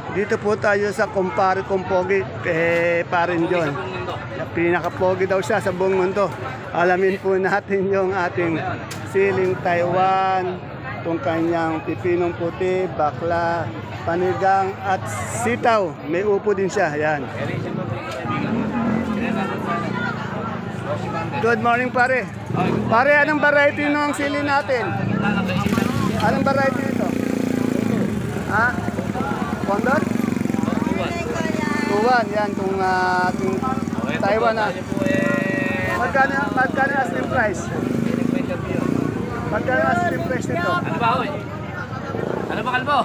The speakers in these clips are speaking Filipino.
Dito po tayo sa kumpare kong pogi kay Parin John. Pinaka-pogi daw siya sa buong mundo. Alamin po natin yung ating siling Taiwan, itong kanyang pipinong puti, bakla, panigang at sitaw. May upo din siya. Yan. Good morning pare. Pare, anong variety ng sili natin? Anong variety ito? Ha? Condor? Tuwan, yan, itong ating Taiwan na. Magkano asking price? Magkano asking price nito? Ano ba, hoy? Ano ba, kalbo?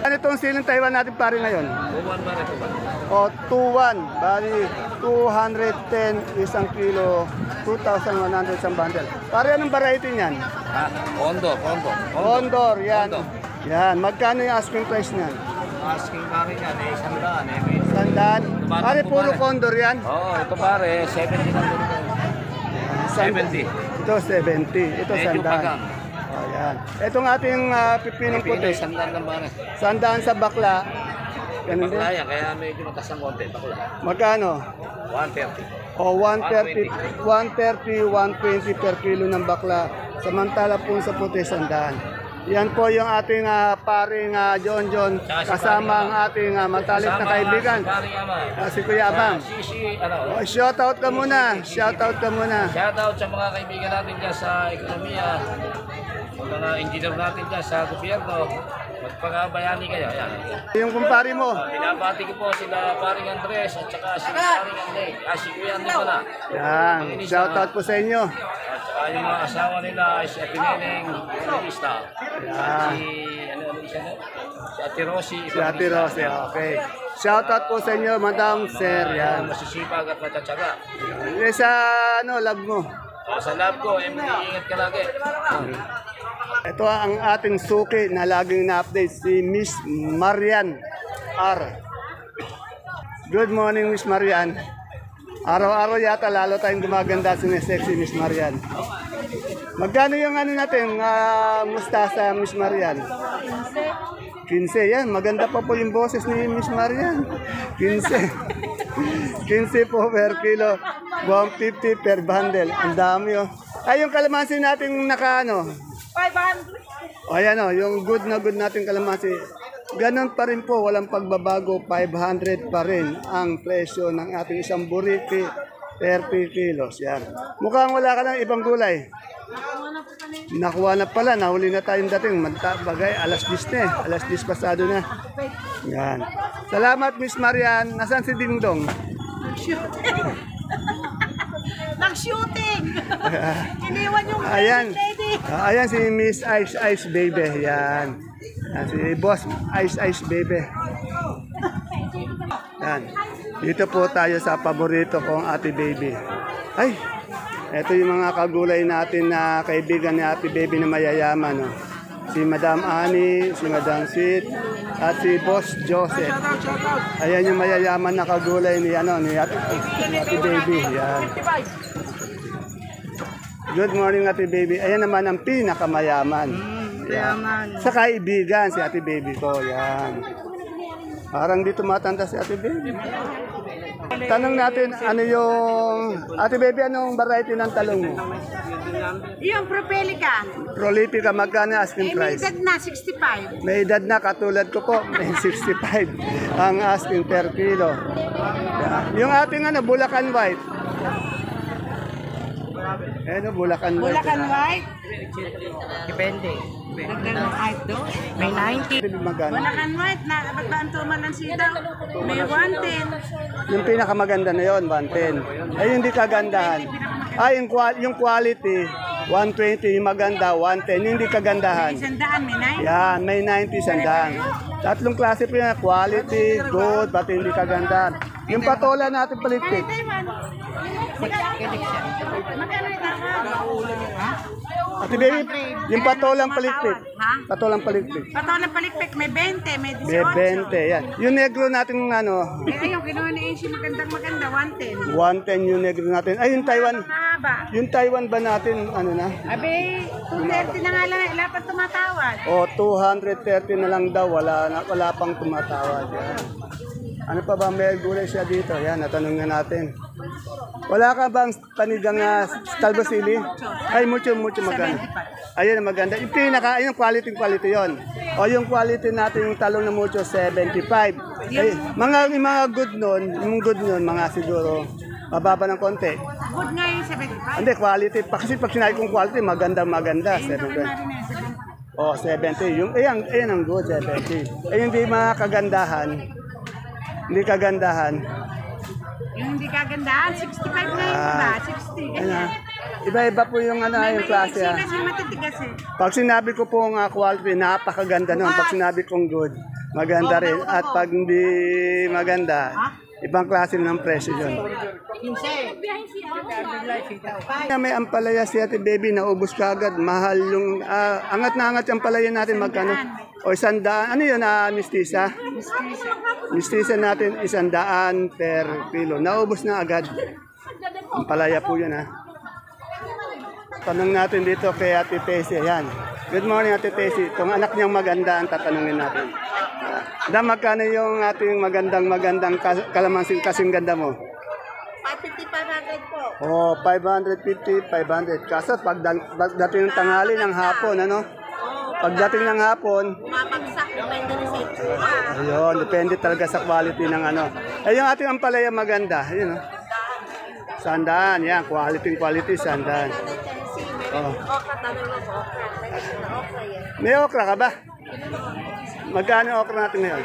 Ano itong siling Taiwan natin pare ngayon? 2-1 ba rin ito ba? O, 2-1. Bali, 210 isang kilo, 2,100 isang bundle. Pare, anong variety niyan? Ha? Condor. Condor, yan. Condor. Yan, magkano yung asking price niyan? Asking pare yan, eh, 100 eh. Sandaan. Pare, puro pare. Condor yan? Oo, ito pare, 70 lang ito. 70. Ito 70. Ito Medyo sandaan. pagang. Oh, yan. Itong ating pipinong Pipino, puti. 100 lang pare. Sandaan sa bakla. Ganun din. Bakla yan, kaya medyo mataas ang konti. Bakla. Magkano? 130. O 130, 120 per kilo ng bakla. Samantala po sa puti, sandaan. Yan po yung ating paring John kasama ang ating matalik na kaibigan. Si Kuya Abang. Oh, shoutout ka muna. Shoutout ka muna. Shoutout sa mga kaibigan natin dyan sa ekonomiya, sa mga engineer natin dyan sa gobyerno. Magpagabayani kayo. Ayan. Yung kumpare mo. Binabati ko po sila paring Andres at saka si paring Andres. Si Kuya Andres pala. Yan. Shoutout po sa inyo. At saka yung mga asawa nila ay si Ate Neneng Evangelista. Yan. Ano isa na? Si Ate Rosie. Si Ate Rose, okay. Shoutout po sa inyo, Madam Sir. Yan. Masisipag at matsatsaga. Sa lab mo. Sa lab ko, ingat ka lagi. Ito ang ating suki na laging na-update, si Miss Marian R. Good morning, Miss Marian. Araw-araw yata lalo tayong gumaganda si sexy Miss Marian. Magkano yung ano natin, mustasa, Miss Marian? 15, yan. Maganda pa po yung boses ni Miss Marian. 15. 15 po per kilo. 150 per bundle. Ang dami oh. Ay, yung kalamansi natin naka 500. O ayan o, yung good na good natin kalamansi. Ganon pa rin po, walang pagbabago. 500 pa rin ang presyo ng ating isang buriti 30 kilos. Yan. Mukhang wala ka ng ibang gulay. Nakuha na pala, nahuli na tayong dating. Bagay, alas 10 na eh. Alas 10 pasado na. Yan. Salamat, Miss Marian. Nasaan si Dingdong? Nag-shooting! Iniwan yung Ayan. lady. Ayan si Miss Ice Ice Baby. Yan. Yan si Boss Ice Ice Baby. Yan. Dito po tayo sa paborito kong Ate Baby. Ay, ito yung mga kagulay natin na kaibigan ni Ate Baby na mayayaman. Oh. Si Madam Annie, si Madam Sid, at si Boss Joseph. Ayan yung mayayaman na kagulay ni Ate Baby. Yan. Good morning, Ate Baby. Ayan naman ang pinakamayaman. Yan. Sa kaibigan, si Ate Baby ko. Yan. Parang dito matanda si Ate Baby. Tanong natin, ano yung... Ate Baby, anong variety ng talong mo? Yung Propelica. Prolifica, magkano asking May price? edad na, 65. May edad na, katulad ko po, may 65 ang asking per kilo. Yan. Yung ating Bulacan White. Bulacan White. Bulacan White. Depende. Dagdag ng height do. May 90. Magkano? Bulacan White. Ba't ba ang tumalan sida? May 110. Yung pinakamaganda na yon 110. Ay, hindi kagandahan. Ay, yung quality, 120. Yung maganda, 110. Yung hindi kagandahan. Sandaan, may 90. Yan, may 90 sandaan. Tatlong klase po yan. Quality, good, pati hindi kagandahan. Yung patola natin palitpik. Magkano yung tawag? Ate baby, yung patolang palikpik. Ha? Patolang palikpik. Patolang palikpik, may 20, may 18. May 20, yan. Yung negro natin, ano, Eh, ayun, kinuha ni Ace, maganda, 110. 110 yung negro natin. Ay, yung Taiwan. Mahaba. Yung Taiwan ba natin, ano na? Abe, 230 na nga lang, wala pa tumatawad. O, 230 na lang daw. Wala pang tumatawad. Yan. Ano pa ba may gulay siya dito? Yan, natanong na natin. Wala ka bang panigang talbosili? Ay, mucho maganda. Ayun, maganda. Yung pinaka, yung quality yon. O yung quality natin, yung talong na mucho, 75. Ay, mga good nun, mga siguro, mababa ng konti. Good nga yung 75. Hindi, quality. Kasi pag sinabi kong quality, maganda. 75. Oh, 70. Yung, ayan ang good, 70. Eh, hindi mga kagandahan. Hindi kagandahan. Yung hindi kagandahan, 65 na yun, diba? 60, ganyan. Iba-iba po yung ano, yung klase. Kasi matitigas eh. Pag sinabi ko po nga quality, napakaganda nun. Pag sinabi kong good, maganda rin. At pag hindi maganda, ibang klase ng presyo yun. May ampalaya si Ate Baby, naubos ka agad. Mahal yung, angat na angat yung ampalaya natin, magkano? O 100, ano yun, mistisa? Mistisa natin, 100 per kilo. Naubos na agad. Ampalaya po yun, ha. Tanong natin dito kay Ate Tessie. Yan. Good morning, Ate Tessie. Itong anak niyang maganda ang tatanungin natin. Magkano yung ating magandang kalamansin kasing ganda mo? 550, 500 po. Oh, 550, 500. Kaso pagdating ng tanghali ng hapon, ano? Pagdating ng hapon, Mapagsak, depende rin sa itsura. ayun, depende talaga sa quality ng ano. Ay, yung ating ampalaya maganda. Ayun, oh. Sandaan, yan. Quality, sandaan. Oh. Okra, tanong mo po, okra. Okra yan. May okra ka ba? Magkano yung okra natin ngayon?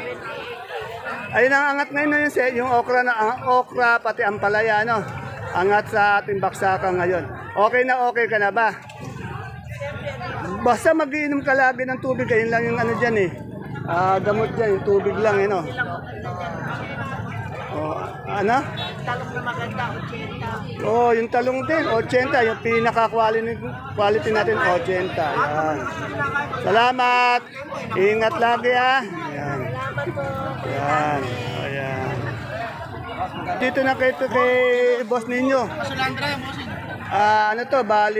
Ayun ang angat ngayon yung okra ang okra pati ampalaya, ano? Angat sa ating baksakan ngayon. Okay ka na ba? Basta mag-iinom ka lagi ng tubig, ayun lang yung ano dyan eh. Gamot dyan, yung tubig lang, eh, no? Oh, ano? Talong na maganda, 80. Oh, yung talong din, 80. Yung pinaka-quality natin, 80. Yan. Salamat! Ingat lagi, ha? Yan. Yan. Ayan. Dito na kay boss ninyo. Ano to, bali,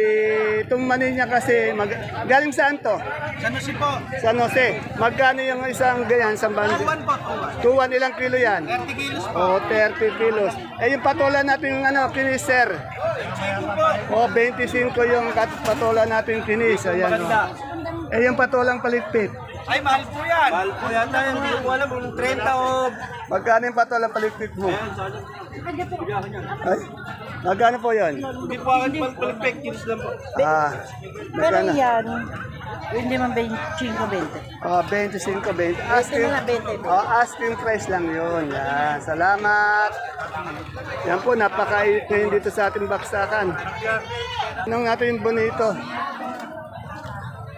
itong mani niya kasi, galing saan to? San Jose po. San Jose. Magkano yung isang ganyan, isang bandi? 2-1 po, 2-1, ilang kilo yan? 30 kilos po. O, 30 kilos. Eh, yung patola natin, ano, kinis, sir. O, 25 yung patola natin kinis. Ayan, o. Eh, yung patolang paligpit. Ay, mahal po yan. Mahal po yan. Hindi ko alam kung 30 o... Magkano yung patolang paligpit mo? Ay, magkano po yun? Hindi po akin palpek. Kilos lang po. Magkano? Hindi man 25-20. 25, 20. Asking, na lang, 20. asking price lang yun. Yan. Salamat. Yan po, napakainit ngayon dito sa ating baksakan. Anong natin yung bonito?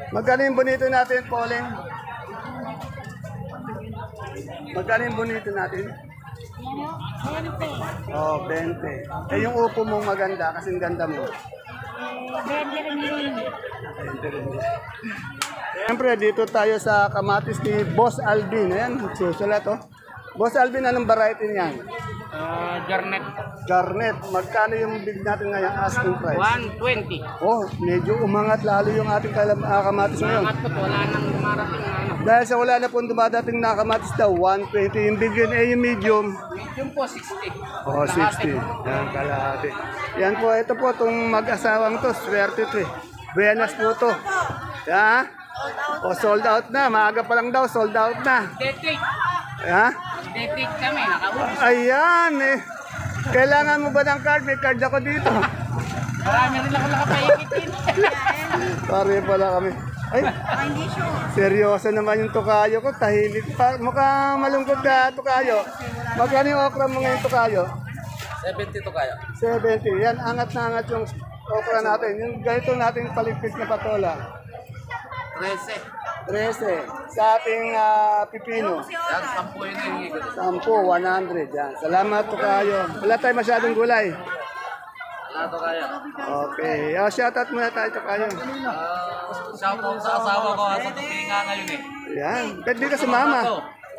Magkano yung bonito natin, Pauline? Magkano yung bonito natin? Oh, 20. Eh, yung upo mong maganda, kasing ganda mo. 20 rin yun. Siyempre, dito tayo sa kamatis ni Boss Alvin. Ayan, susulat, oh. Boss Alvin, anong variety niyan? Garnet, Garnet. Magkano yung big natin ngayon, asking price? 120. Oh, medyo umangat lalo yung ating kamatis ngayon. At wala nang dumarating na ano. Dahil sa wala na pong dumadating na kamatis daw, 120 yung big yun, yung medium. Yung po, 60. Oh, 60. Yan, kalahati. Yan po, ito po, itong mag-asawang to, swerte to eh. Buenas po to. Ha? O, sold out na. Maaga pa lang daw, sold out na. Detik. Ha? Detik kami, nakaubos. Ayan eh. Kailangan mo ba ng card? May card ako dito. Marami rin ako nakapaikitin. Pare pala kami. Ay, Hindi sure. seryoso naman yung tukayo ko. Tahimik pa. Mukhang malungkot ka, tukayo. Magkano yung okra mo ngayon, tukayo? 70 to kaya. 70. Yan, angat na angat yung okra natin. Yung ganito natin paligpit na patola. 13. 13. Sa ating pipino. Yan, 10 yun yung ikot. 10, 100. Yan. Salamat po kayo. Wala tayo masyadong gulay. Wala to kaya. Okay. Shoutout muna tayo to kayo. Shoutout sa asawa ko at sa tutinga ngayon eh. Yan. Pwede ka sumama.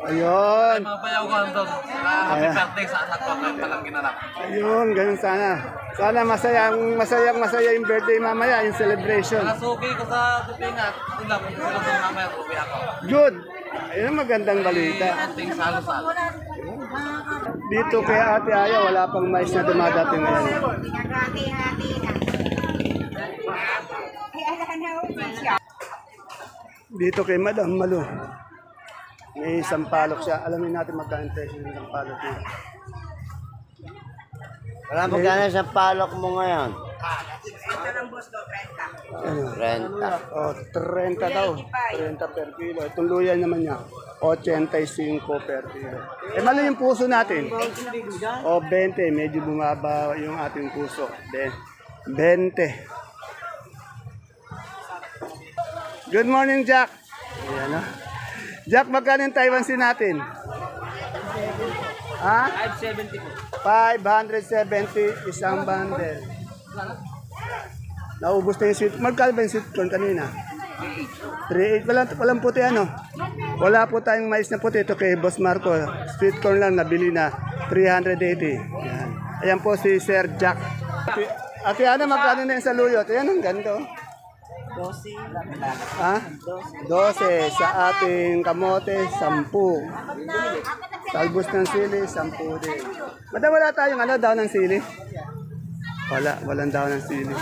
Ayun. Mga bayaw ko doon. Happy birthday sa anak ko ngayon palang ginanap. Ayun, ganun sana. Sana masaya yung birthday mamaya, yung celebration. Nakasuki ko sa tutinga. Sila kung sila sa mamaya, tupi ako. Good. Ayun ang magandang balita. Konting salo-salo. Dito kay Ate Aya, wala pang mais na dumadating ngayon. Dito kay Madam Malu. May sampalok siya. Alamin natin magkano presyo ng sampalok niya. Wala magkano sa palok mo ngayon? Ano? Renta. Oh, 30 daw. 30 per kilo. Itong luya naman niya, 85 per kilo. Eh, mali yung puso natin. O, 20. Medyo bumaba yung ating puso. 20. Good morning, Jack. Ayan, oh. Jack, magkano yung Taiwan Sea natin? Ha? 570 po. 570 isang bundle. Naubos na yung sweet. Magkano ba yung sweet corn kanina? 3.8. Walang puti ano? Wala po tayong mais na puti. Ito kay Boss Marco. Sweet corn lang nabili na 380. Ayan. Ayan po si Sir Jack. Ate Ana, magkano na yung saluyot? Ayan, ang ganda. 12. Ha? 12. Sa ating kamote, 10. Talbos ng sili, 10 din. Madam, wala tayong daw ng sili? Walang daw ng sili.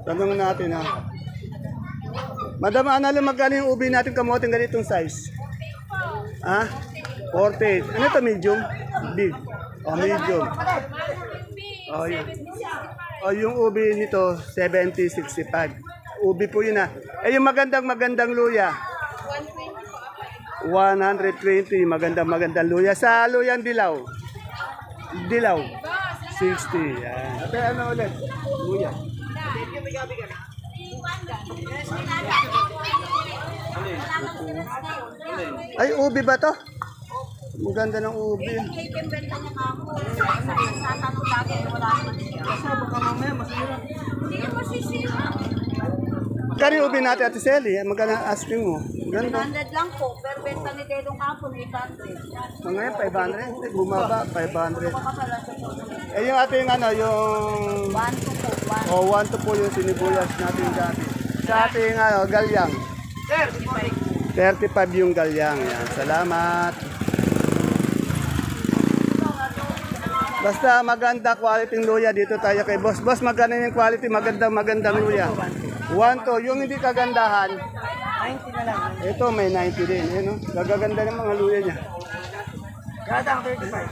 Tanong natin ha. Madam, magkano yung ubi natin kamote ganitong size? Ha? 48. Ano ito, medium? Big. O, medium. O, yun. O, yung ubi nito, 70-65. Ubi po yun ha. Eh, yung magandang luya. 120, magandang luya. Sa luyang dilaw. 60. Yan. Ate, ano ulit? Luya. Ay, ubi ba to? Maganda ng ubi. Kari ubi natin, Ate Sally. Maganda asking mo. Ganda. 100 lang po, pero benta ni Dedong Kapon, 800. Mga 500, bumaba, 500. Eh yung ating yung... 1 to po, 1. O, 1 to po yung sinibuyas natin dati. Sa ating galyang. 35 yung galyang. Yan. Salamat. Basta maganda quality ng luya. Dito tayo kay Boss. Boss, maganda yung quality. Magandang luya. 1 to. Yung hindi kagandahan. 90 na lang. Ito may 90 din. Eh, no? Gagaganda ng mga luya niya. Gadang 35.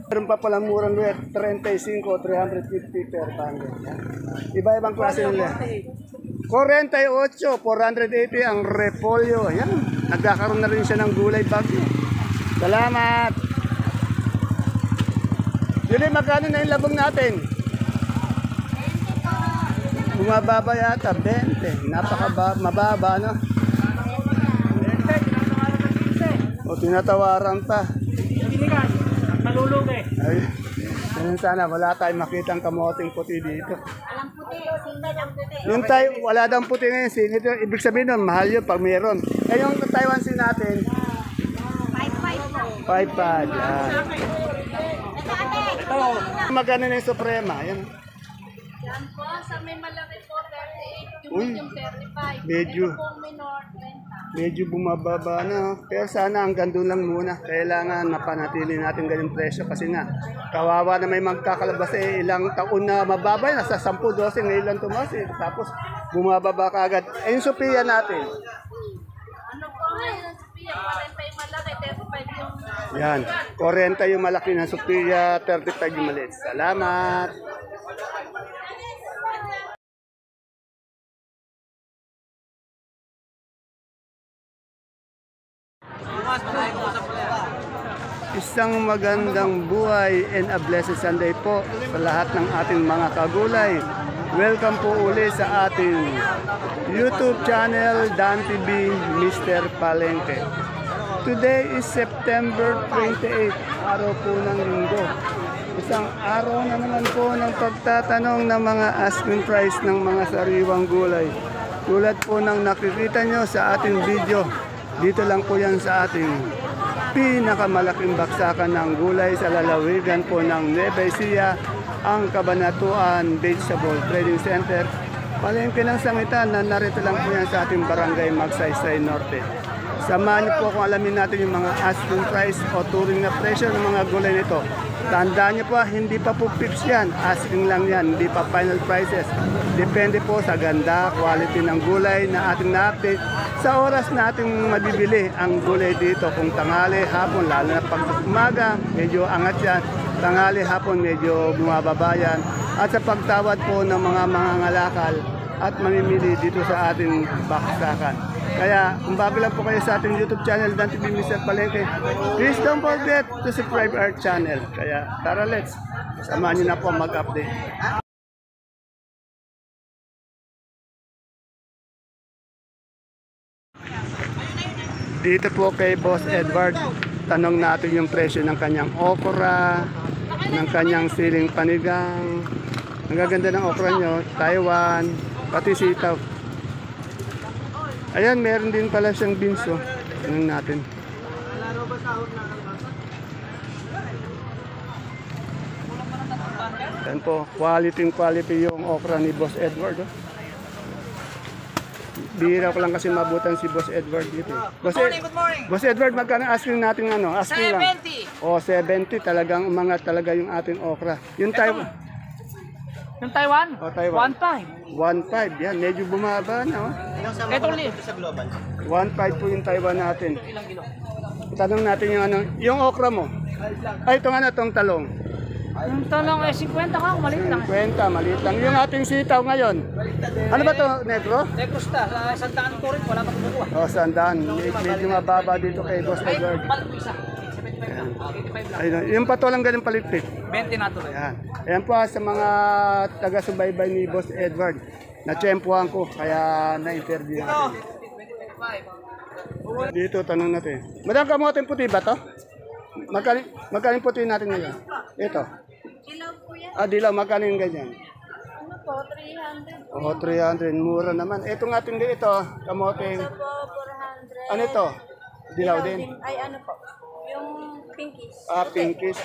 Meron pa palang murang luya. 35, 350 per bundle. Iba-ibang klase ng luya. 48, 480 ang repolyo. Ayan. Nagkakaroon na rin siya ng gulay bagyo. Salamat. Yun magkano na yung labong natin? Bumababa yata, 20. Mababa, no? O, tinatawaran pa. Malulog eh. Ay, ganun sana. Wala tayong makitang kamoting puti dito. Alam puti, singay ang puti. Yung wala daw puti ngayon. Singit yun. Ibig sabihin nun, mahal yun pag mayroon. Eh, yung Taiwan Sea natin, 5-5 po. 5-5. Yan. Magkano na yung Suprema? Yan. Yan po, sa may malaki po, 38, yung Uy, medium 35. medyo. Ito pong minor, 30. Medyo bumababa na. Pero sana hanggang doon lang muna. Kailangan mapanatili natin ganyung presyo kasi nga kawawa na may magkakalabas ilang taon na mababa. Nasa 10-12 ngayon lang tumas Tapos bumababa ka agad. Eh yung Sophia natin. Ano po ngayon ang Sophia, 40 yung malaki, 35 yung... Yan. 40 yung malaki ng Sophia, 35 yung maliit. Salamat. Isang magandang buhay and a blessed Sunday po sa lahat ng ating mga kagulay. Welcome po uli sa ating YouTube channel Dan TV Mr. Palengke. Today is September 28, araw po ng linggo. Isang araw na naman po ng pagtatanong ng mga asking price ng mga sariwang gulay. Tulad po ng nakikita nyo sa ating video, dito lang po yan sa ating pinakamalaking baksakan ng gulay sa lalawigan po ng Nueva Ecija, ang Cabanatuan Vegetable Trading Center. Palengke ng sangitan na narito lang po yan sa ating barangay Magsaysay Norte. Samahan niyo po kung alamin natin yung mga asking price o turing na presyo ng mga gulay nito. Tandaan niyo po, hindi pa po fixed yan. Asking lang yan, hindi pa final prices. Depende po sa ganda, quality ng gulay na ating na-update sa oras na ating mabibili ang gulay dito. Kung tanghali, hapon, lalo na pag umaga, medyo angat yan. Tanghali, hapon, medyo bumababa yan. At sa pagtawad po ng mga mangangalakal at mamimili dito sa ating baksakan. Kaya kung bago lang po kayo sa ating YouTube channel, Dan TV Mr. Palengke, please don't forget to subscribe our channel. Kaya tara, let's samahan niyo na po mag-update. Dito po kay Boss Edward, tanong natin yung presyo ng kanyang okra, ng kanyang siling panigang. Ang gaganda ng okra nyo, Taiwan, pati sitaw. Ayan, meron din pala siyang beans, oh. Tingnan natin. Ayan po, quality yung okra ni Boss Edward, oh. Bihira ko lang kasi mabutan si Boss Edward dito. Good morning. Boss Edward, magkano asking natin ano? Asking 70. Lang. Oh, 70. Talagang umangat talaga yung ating okra. Yung Taiwan. Yung Taiwan? Oh, Taiwan. 1.5. 1.5. Yan, medyo bumaba na. Oh. Ito ulit. 1.5 po yung Taiwan natin. Tanong natin yung ano, yung okra mo. Ay, itong ano, itong talong. Yung talong 50 ka, maliit lang. 50, maliit lang. Yung ating sitaw ngayon. Ano ba to, negro? Negusta, sa Sandaan ko rin, wala pa kumukuha. Oh, sandaan. Medyo mababa dito kay Boss Edward. Isa. 75 lang. Ayun, yung patolang ganun palitpit. 20 na tuloy. Ayan. Ayan po sa mga taga-subaybay ni Boss Edward. Na-tsempuhan ko, kaya na-interview natin. Dito, tanong natin. Madam, kamote puti ba to? Magkano puti natin ngayon? Ito. Ilaw po yan. Ah, dilaw, magkano yung ganyan? Ano po, 300. Oh, 300. Mura naman. Ito nga ating ito, kamote. Ito po, 400. Ano ito? Dilaw din. Ay, ano po, yung pinkish. Ah, pinkish.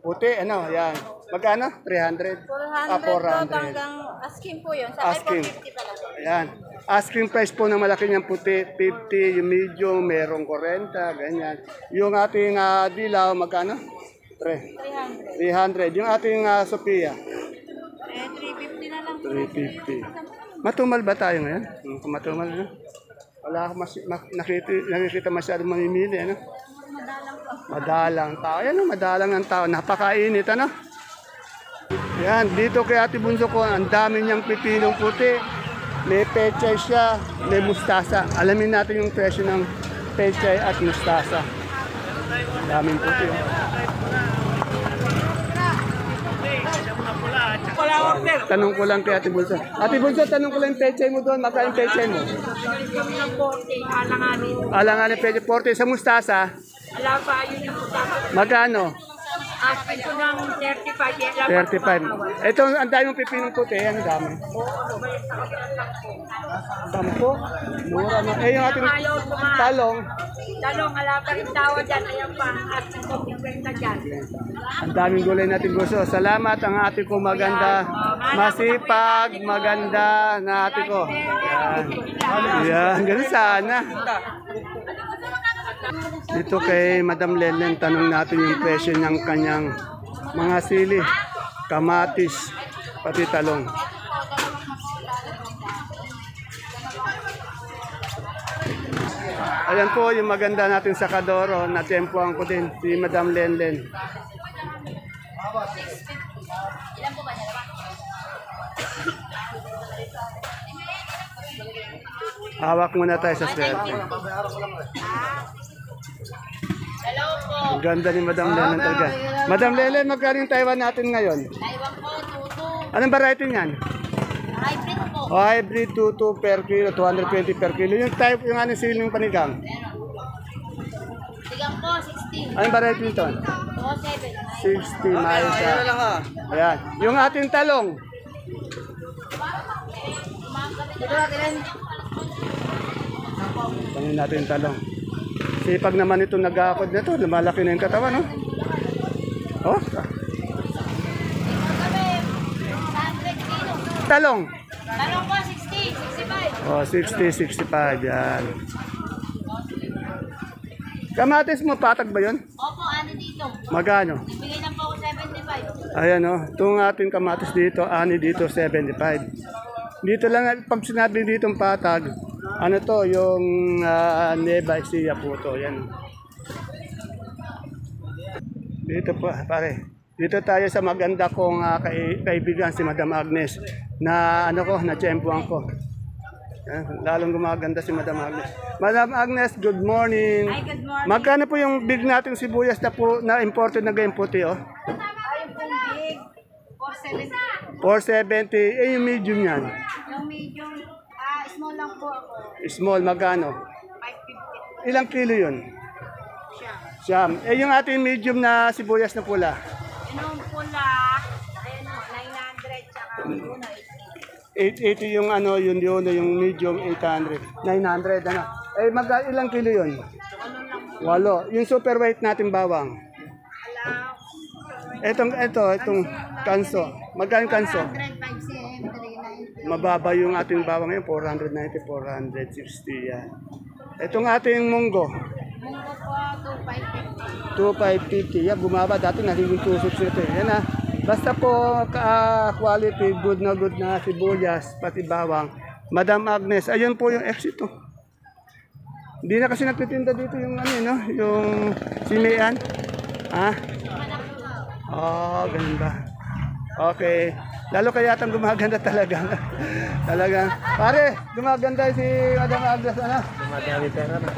Puti, ano, yan. Magkano? 300? 400 po, hanggang asking po yun. Sa Asking. iPhone 50 talaga. Ayan. Asking price po ng malaki niyang puti, 50, yung medium, merong 40, ganyan. Yung ating dilaw, magkano? 300. 300. Yung ating Sophia, 350 na lang. 350. Matumal ba tayo ngayon? Matumal, ano? Wala akong nakikita masyadong mamimili, ano? Madalang tao. Ayan, madalang ang tao. Napakainit, ano? Yan, dito kay Ate Bunso ko, ang dami niyang pipinong puti. May pechay siya, may mustasa. Alamin natin yung presyo ng pechay at mustasa. Daming puti. Oh. Tanong ko lang kay Ate Bunso. Ate Bunso, tanong ko lang yung pechay mo doon. Magkano yung pechay mo? Alanganin pechay 40. Sa mustasa? Wala pa, yun yung mutama. Magkano? Asking ko ng 35. 35. Ito, ang dami mong pipinong puti. Ano dami? 10. Mura na. Eh, yung ating talong. Talong, wala pa rin tawa dyan. Ayan pa, asking ko 50 dyan. Ang daming gulay natin gusto. Salamat ang ate ko maganda. Masipag, maganda na ate ko. Yan. Yan. Ganun sana. Dito kay Madam Lelen, tanong natin yung presyo ng kanyang mga sili, kamatis, pati talong. Ayan po yung maganda natin sa Kadoro, natempuhan ko din si Madam Lelen. Hawak muna tayo sa swerte. Ang ganda ni Madam Lelen talaga. Madam Lelen, magkano yung Taiwan natin ngayon? Taiwan po, tuto. Anong variety niyan? Hybrid po. Oh, hybrid 22 per kilo, 220 per kilo. Yung type, yung ano siling panigang? Sigang po, 60. Anong variety nito? O, 7. 60, mahal siya. Ayan. Yung ating talong. Tangin natin yung talong. Sipag naman ito nag-aakod na ito. Lumalaki na yung katawan, no? Oh. Talong. Talong po, 60, 65. Oh, 60, 65. Yan. Kamatis mo, patag ba yun? Opo, ano dito? Magkano? Bigay na po ako 75. Ayan o, itong ating kamatis dito, ani dito, 75. Dito lang, pag sinabi dito patag, ano to, yung Nueva Ecija po to, yan. Dito po, pare. Dito tayo sa maganda kong kaibigan, si Madam Agnes, na ano ko, na-tsempuan ko. Yan, lalong gumaganda si Madam Agnes. Madam Agnes, good morning. Hi, good morning. Magkano po yung big nating sibuyas na imported na ganyan puti, oh? Ayun pong big, 470. 470. Eh, yung medium yan. Yung medium, small lang po ako. Small, magkano? 550 Ilang kilo yun? siya. Siyam. Eh, yung ating medium na sibuyas na pula. Yung pula, ayun o, 900 tsaka yun, 880 yung ano, yung medium, 800. 900, ano. Eh, ilang kilo yun? 8. Yung super weight natin bawang. Itong kanso. Magkano yung kanso? 105 cm, 390. Mababa yung ating bawang ngayon, 490, 460 yan. Itong ating munggo, Munggo po, 2,550. 2,550. Yan, bumaba. Dati nagiging 2,600. Yan ah. Basta po quality, good na sibuyas, pati bawang. Madam Agnes, ayun po yung exit oh. Hindi na kasi nagtitinda dito yung ano, no? Yung simian. Ha? Oh, ganun ba? Okay. Lalo kaya yatang gumaganda talaga. Talagang. Pare, gumaganda si Madam Agnes, ano? Dumadami pera na.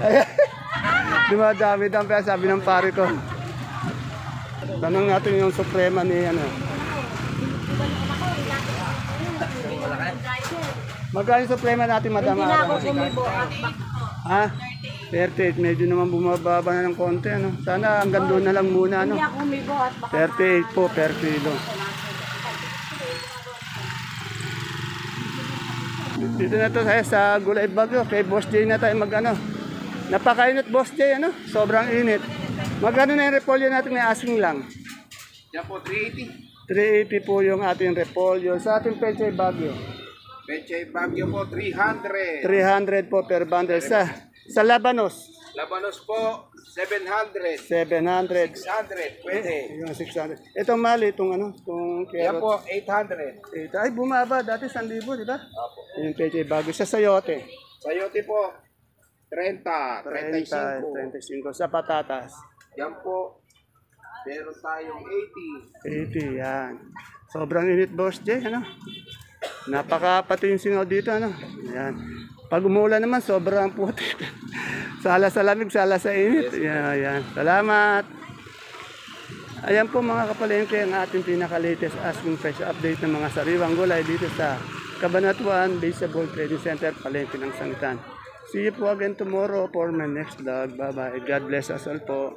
Dumadami ang pera, sabi ng pare ko. Tanong natin yung suprema ni ano. Magkano yung suprema natin, Madam Agnes? Hindi na ako kumibo at Ha? 38, medyo naman bumababa na ng konti, ano? Sana hanggang doon na lang muna, ano? hindi ako kumibo at baka 38 po per kilo. Dito na to tayo sa Gulay Bagyo. Kay Boss J na tayo mag-ano. Napakainit, Boss J, ano? Sobrang init. Magkano na yung repolyo natin na asking lang? Yan po, 380. 380 po yung ating repolyo. Sa ating Pechay Bagyo. Pechay Bagyo po, 300. 300 po per bundle. Sa Labanos, Labanos po, 700. 700. 600, pwede. Yung 600. Itong mali, itong ano, itong Yan carrot. po, 800. Ay, bumaba. Dati 1,000, di ba? Yung Pechay Bagyo. Sa Sayote, Sayote po, 30, 30, 35. 35. Sa patatas, Yan po, meron tayong 80. 80, yan. Sobrang init, Boss J, ano? Napakapati yung singaw dito, ano? Yan. Pag umulan naman, sobrang puti. Sala sa lamig, sala sa init. Yan, yan. Salamat. Ayan po mga kapalengke, ang ating pinaka-latest asking price update ng mga sariwang gulay dito sa Cabanatuan Baseball Trading Center, Palengke ng Sangitan. See you po again tomorrow for my next vlog. Bye-bye. God bless us all po.